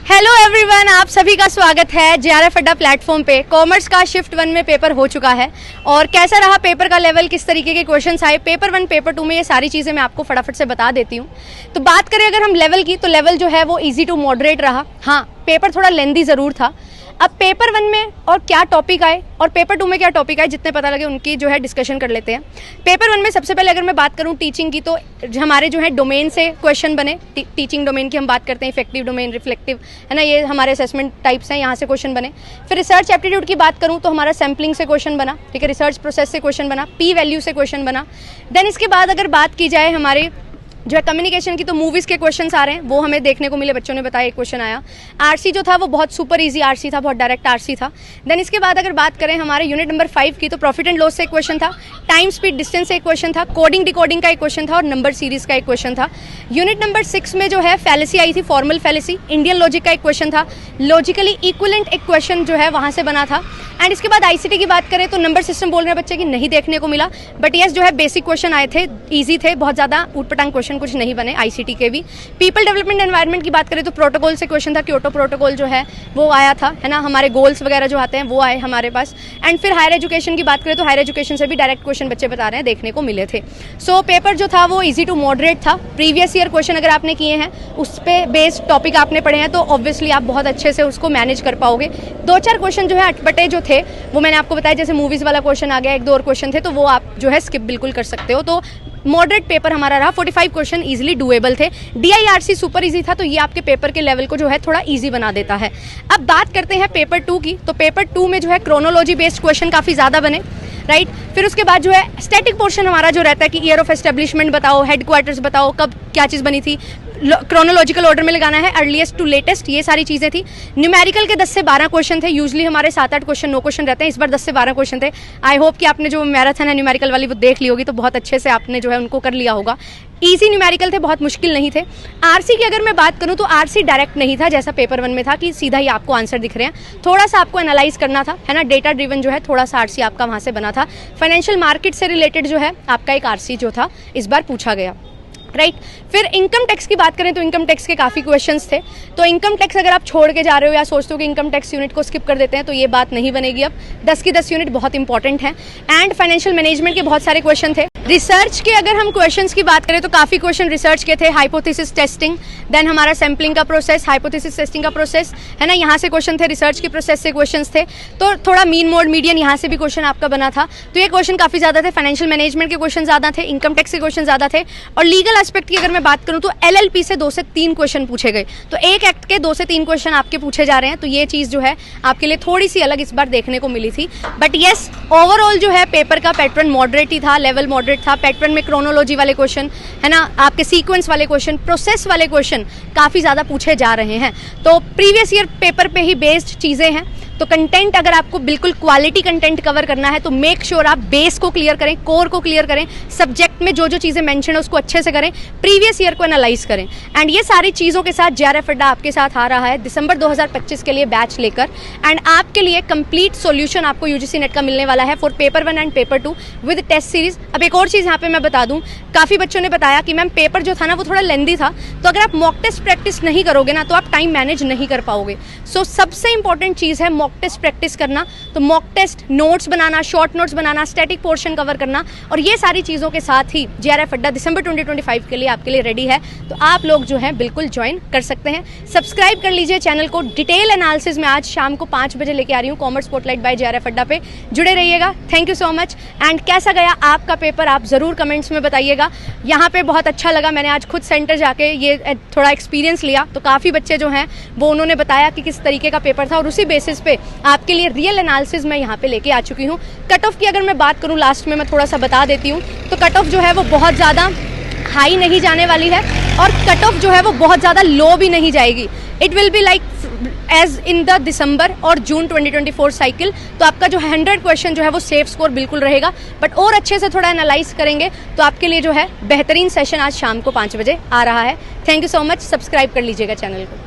Hello everyone, आप सभी का स्वागत है जेआरएफ अड्डा प्लेटफॉर्म पे। कॉमर्स का शिफ्ट 1 में पेपर हो चुका है और कैसा रहा पेपर का लेवल, किस तरीके के क्वेश्चंस आए पेपर 1 पेपर 2 में, ये सारी चीज़ें मैं आपको फटाफट से बता देती हूँ। तो बात करें अगर हम लेवल की, तो लेवल जो है वो इजी टू मॉडरेट रहा। हाँ, पेपर थोड़ा लेंदी ज़रूर था। अब पेपर 1 में और क्या टॉपिक आए और पेपर 2 में क्या टॉपिक आए, जितने पता लगे उनकी जो है डिस्कशन कर लेते हैं। पेपर 1 में सबसे पहले अगर मैं बात करूं टीचिंग की, तो हमारे जो है डोमेन से क्वेश्चन बने। टीचिंग डोमेन की हम बात करते हैं, इफेक्टिव डोमेन, रिफ्लेक्टिव, है ना, ये हमारे असेसमेंट टाइप्स हैं, यहाँ से क्वेश्चन बने। फिर रिसर्च एप्टीट्यूड की बात करूँ तो हमारा सैम्पलिंग से क्वेश्चन बना, ठीक है, रिसर्च प्रोसेस से क्वेश्चन बना, पी वैल्यू से क्वेश्चन बना। देन इसके बाद अगर बात की जाए हमारे जो है कम्युनिकेशन की, तो मूवीज़ के क्वेश्चंस आ रहे हैं, वो हमें देखने को मिले, बच्चों ने बताया एक क्वेश्चन आया। आरसी जो था वो बहुत सुपर इजी आरसी था, बहुत डायरेक्ट आरसी था। देन इसके बाद अगर बात करें हमारे यूनिट नंबर 5 की, तो प्रॉफिट एंड लॉस से एक क्वेश्चन था, टाइम स्पीड डिस्टेंस से एक क्वेश्चन था, कोडिंग डिकोडिंग का एक क्वेश्चन था और नंबर सीरीज का एक क्वेश्चन था। यूनिट नंबर 6 में जो है फैलेसी आई थी, फॉर्मल फैलेसी, इंडियन लॉजिक का एक क्वेश्चन था, लॉजिकली इक्विवेलेंट एक क्वेश्चन जो है वहाँ से बना था। एंड इसके बाद आईसीटी की बात करें तो नंबर सिस्टम बोल रहे हैं बच्चे की नहीं देखने को मिला, बट यस जो है बेसिक क्वेश्चन आए थे, ईजी थे, बहुत ज़्यादा ऊटपटांग क्वेश्चन कुछ नहीं बने आईसीटी के भी। पीपल डेवलपमेंट एनवायरनमेंट की बात करें तो प्रोटोकॉल से क्वेश्चन था, क्योटो प्रोटोकॉल जो है वो आया था, है ना, हमारे गोल्स वगैरह जो आते हैं वो आए हमारे पास। एंड फिर हायर एजुकेशन की बात करें तो हायर एजुकेशन से भी डायरेक्ट क्वेश्चन बच्चे बता रहे हैं देखने को मिले थे। सो पेपर जो था वो ईजी टू मॉडरेट था। प्रीवियस ईयर क्वेश्चन अगर आपने किए हैं, उस पर बेस्ड टॉपिक आपने पढ़े हैं, तो ऑब्वियसली आप बहुत अच्छे से उसको मैनेज कर पाओगे। 2-4 क्वेश्चन जो है अटपटे जो थे वो मैंने आपको बताया, जैसे मूवीज़ वाला क्वेश्चन आ गया, 1-2 और क्वेश्चन थे, तो वो आप जो है स्किप बिल्कुल कर सकते हो। तो मॉडरेट पेपर हमारा रहा, 45 क्वेश्चन इजीली डुएबल थे। डीआईआरसी सुपर इजी था, तो ये आपके पेपर के लेवल को जो है थोड़ा इजी बना देता है। अब बात करते हैं पेपर 2 की, तो पेपर 2 में जो है क्रोनोलॉजी बेस्ड क्वेश्चन काफ़ी ज़्यादा बने, राइट। फिर उसके बाद जो है स्टैटिक पोर्शन हमारा जो रहता है कि ईयर ऑफ एस्टेब्लिशमेंट बताओ, हेडक्वार्टर्स बताओ, कब क्या चीज़ बनी थी, क्रोनोलॉजिकल ऑर्डर में लगाना है, अर्लीस्ट टू लेटेस्ट, ये सारी चीज़ें थी। न्यूमेरिकल के 10 से 12 क्वेश्चन थे, यूजली हमारे 7-8 क्वेश्चन 9 क्वेश्चन रहते हैं, इस बार 10 से 12 क्वेश्चन थे। आई होप कि आपने जो मैराथन है न्यूमेरिकल वाली वो देख ली होगी, तो बहुत अच्छे से आपने जो है उनको कर लिया होगा। ईजी न्यूमेरिकल थे, बहुत मुश्किल नहीं थे। आरसी की अगर मैं बात करूं तो आरसी डायरेक्ट नहीं था, जैसा पेपर 1 में था कि सीधा ही आपको आंसर दिख रहे हैं, थोड़ा सा आपको एनालाइज करना था, है ना, डेटा ड्रिवन जो है थोड़ा सा आरसी आपका वहाँ से बना था। फाइनेंशियल मार्केट से रिलेटेड जो है आपका एक आरसी जो था इस बार पूछा गया, राइट। फिर इनकम टैक्स की बात करें तो इनकम टैक्स के काफ़ी क्वेश्चंस थे। तो इनकम टैक्स अगर आप छोड़ के जा रहे हो या सोचते हो कि इनकम टैक्स यूनिट को स्किप कर देते हैं, तो ये बात नहीं बनेगी। अब 10 की 10 यूनिट बहुत इंपॉर्टेंट है। एंड फाइनेंशियल मैनेजमेंट के बहुत सारे क्वेश्चन थे। रिसर्च के अगर हम क्वेश्चंस की बात करें तो काफ़ी क्वेश्चन रिसर्च के थे, हाइपोथेसिस टेस्टिंग, देन हमारा सैम्पलिंग का प्रोसेस, हाइपोथेसिस टेस्टिंग का प्रोसेस, है ना, यहाँ से क्वेश्चन थे, रिसर्च के प्रोसेस से क्वेश्चंस थे। तो थोड़ा मीन मोड मीडियन यहाँ से भी क्वेश्चन आपका बना था, तो ये क्वेश्चन काफ़ी ज़्यादा थे। फाइनेंशियल मैनेजमेंट के क्वेश्चन ज़्यादा थे, इनकम टैक्स के क्वेश्चन ज़्यादा थे। और लीगल एस्पेक्ट की अगर मैं बात करूँ तो एलएलपी से 2 से 3 क्वेश्चन पूछे गए, तो एक एक्ट के 2 से 3 क्वेश्चन आपके पूछे जा रहे हैं, तो ये चीज़ जो है आपके लिए थोड़ी सी अलग इस बार देखने को मिली थी। बट येस, ओवरऑल जो है पेपर का पैटर्न मॉडरेट ही था, लेवल मॉडरेट था। पैटर्न में क्रोनोलॉजी वाले क्वेश्चन, है ना, आपके सीक्वेंस वाले क्वेश्चन, प्रोसेस वाले क्वेश्चन काफ़ी ज़्यादा पूछे जा रहे हैं। तो प्रीवियस ईयर पेपर पे ही बेस्ड चीज़ें हैं। तो कंटेंट अगर आपको बिल्कुल क्वालिटी कंटेंट कवर करना है तो मेक श्योर आप बेस को क्लियर करें, कोर को क्लियर करें, सब्जेक्ट में जो जो चीज़ें मेंशन है उसको अच्छे से करें, प्रीवियस ईयर को एनालाइज करें। एंड ये सारी चीज़ों के साथ जेआरएफ अड्डा आपके साथ आ रहा है दिसंबर 2025 के लिए बैच लेकर। एंड आपके लिए कंप्लीट सॉल्यूशन आपको यूजीसी नेट का मिलने वाला है for paper 1 and paper 2 with test series. अब एक और चीज़ यहाँ पे मैं बता दूँ, काफ़ी बच्चों ने बताया कि मैम पेपर जो था ना वो थोड़ा लेंदी था, तो अगर आप मॉक टेस्ट प्रैक्टिस नहीं करोगे ना तो आप टाइम मैनेज नहीं कर पाओगे। सो सबसे इंपॉर्टेंट चीज़ है मॉक टेस्ट प्रैक्टिस करना। तो मॉक टेस्ट नोट्स बनाना, शॉर्ट नोट्स बनाना, स्टैटिक पोर्शन कवर करना, और ये सारी चीज़ों के साथ ही जेआरएफ अड्डा दिसंबर 2025 के लिए आपके लिए रेडी है। तो आप लोग जो है बिल्कुल ज्वाइन कर सकते हैं। सब्सक्राइब कर लीजिए चैनल को। डिटेल एनालिसिस में आज शाम को 5 बजे लेके आ रही हूँ कॉमर्स स्पॉटलाइट बाय जेआरएफ अड्डा पे। जुड़े रहिएगा। Thank you so much. And कैसा गया आपका पेपर आप ज़रूर कमेंट्स में बताइएगा। यहाँ पे बहुत अच्छा लगा, मैंने आज खुद सेंटर जाके ये थोड़ा एक्सपीरियंस लिया, तो काफ़ी बच्चे जो हैं वो उन्होंने बताया कि किस तरीके का पेपर था, और उसी बेसिस पे आपके लिए रियल एनालिसिस मैं यहाँ पे लेके आ चुकी हूँ। कट ऑफ की अगर मैं बात करूँ लास्ट में मैं थोड़ा सा बता देती हूँ, तो कट ऑफ जो है वो बहुत ज़्यादा हाई नहीं जाने वाली है, और कट ऑफ जो है वो बहुत ज़्यादा लो भी नहीं जाएगी। It will be like as in the December और जून 2024 साइकिल। तो आपका जो 100 क्वेश्चन जो है वो सेफ स्कोर बिल्कुल रहेगा, बट और अच्छे से थोड़ा एनालाइज करेंगे तो आपके लिए जो है बेहतरीन सेशन आज शाम को 5 बजे आ रहा है। Thank you so much. Subscribe कर लीजिएगा चैनल को।